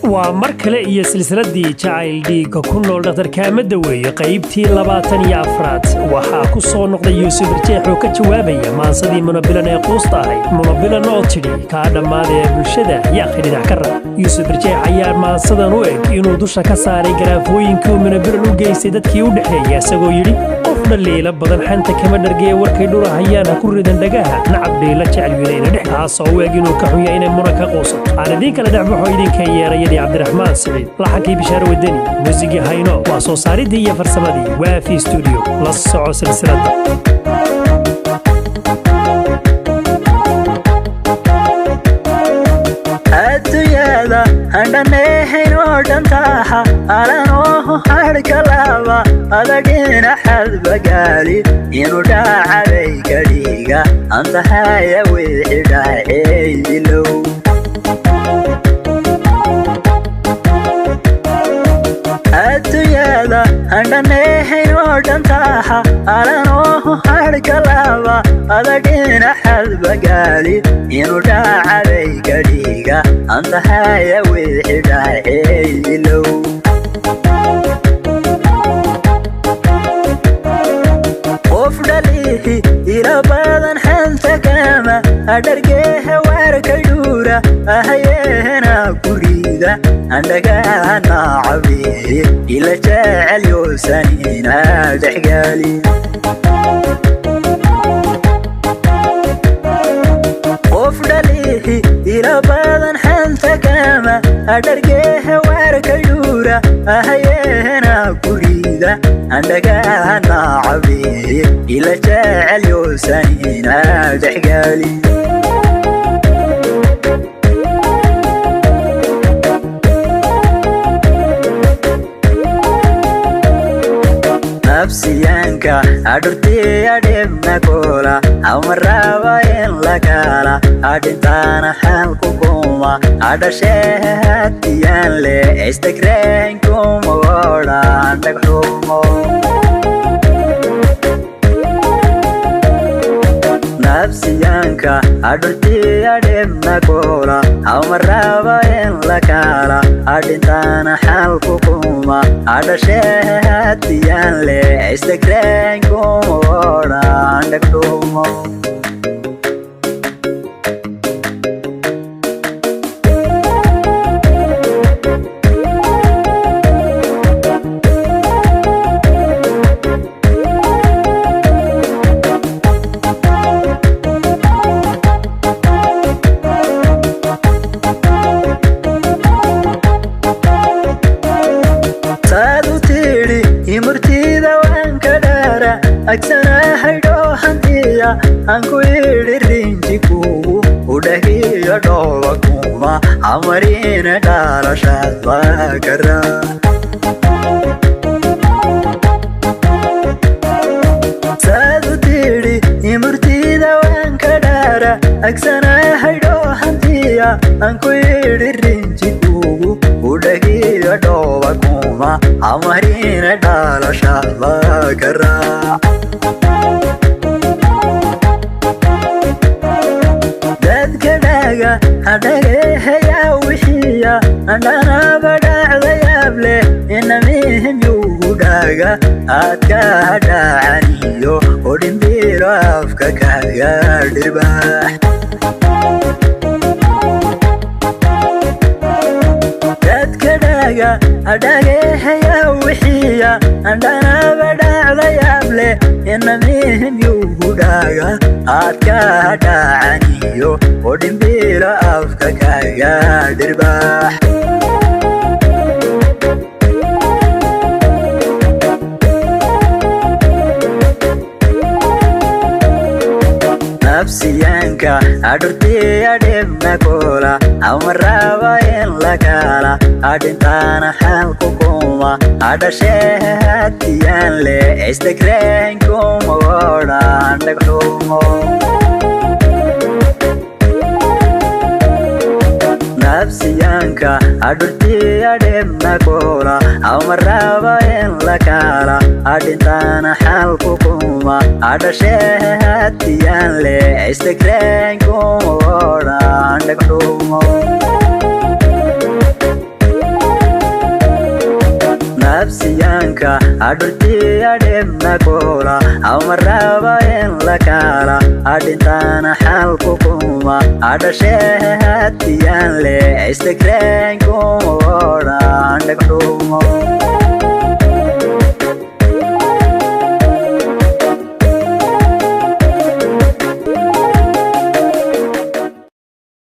ومركلة هي سلسلة دي جايل دي ككونول دكتور كامل دوي قيبتي لباتن يا أفراد وحاكو صون نقطة يوسف برجيح وكتوابية ما صدي منبلنا يقوصتاهي منبلنا نوتشري كادا ماذا بالشدة يا أخي نعكرر يوسف برجيح عيار ما صدى نوئك إنو دوشا كساري قرافوين كو منبلنا جيسي دادكي ودحي يا ساقو يري قفنا الليلة بدن حانتا كما درقيا وركي دورا هيانا كوردان دقاها نعب ليلة جعل يلينا دحها صواقينو كحويا إنا مناكا قوصة على دينك لدعبحو إذن كيارا يدي عبد الرحمن سعيد لحكي بشار ودني موسيقى هاينو واسو صاري دي فرسمدي وفي استوديو لصعو سلسلة adduunyada handhaneehayn oo dhantaaxa alanooho hadhka laaba adagina xadbagaali inuu dhaacabay kadhiiga antahaya wixii dhaaceydilow adduunyada handhaneehayn oo dhantaaxa alanooho hadhka laaba adagina xadbagaali inuu dhaacabay kadhiiga antahaya wixii dhaaceydilow qof dhalihi ila badan xanta kama adhargeeha waarkay dhuura ahayeena guriga andhagaana cabihi ila jecel yoosanina dhexgaali qof dhalihi ila badan xanta kama adhargeeha waarkay dhuura ahayeena guriga andhagaana cabihi ila jecel yoosanina dhexgaali nafsiyanka adurtiya dhibna koola amaraba in la kala adintaana xalku kuma adhasheehatiyan le istagreen kuma odhan dhagxumo nafsiyanka adurtiya dhibna koola amaraba in la kala adintaana xalku kuma adhasheehatiyan le istagreen kuma odhan dhagxumo imurtida waan ka dhaara agsana haydhoo hantiya aan ku idhi rinji kugu udhahiyo dhooba kuma amarina dhalashaad baakara saadu tidhi imurtida waan ka dhaara agsana haydhoo hantiya aan ku idhi rinji kugu udhahiyo dhooba kuma amarina dhalashaad baakara dadka dhaga hadhageehayaa wixiya andhanaba dhacdayaable inamihim yugu dhaga aadka hadhaacaniyo odhimbiro afka kaga dhirbaax dadka dhaga hadhageehayaa wixiya andhanaba dhacdayaable inamihim yugu dhaga aadka hadhaacaniyo odhimbiro afka kaga dhirbaax nafsiyanka adurtiya dhibna koola amaraba in la kala adintaana xalku kuma adhasheehatiyan le istagreen kuma odhan dhagxumo nafsiyanka adurtiya dhibna koola amaraba in la kala adintaana xalku kuma adhasheehatiyan le istagreen kuma odhan dhagxumo ka adurti ademna kola amaraba en la kala adintana hal kuma adashe hatiyan le istikren kuma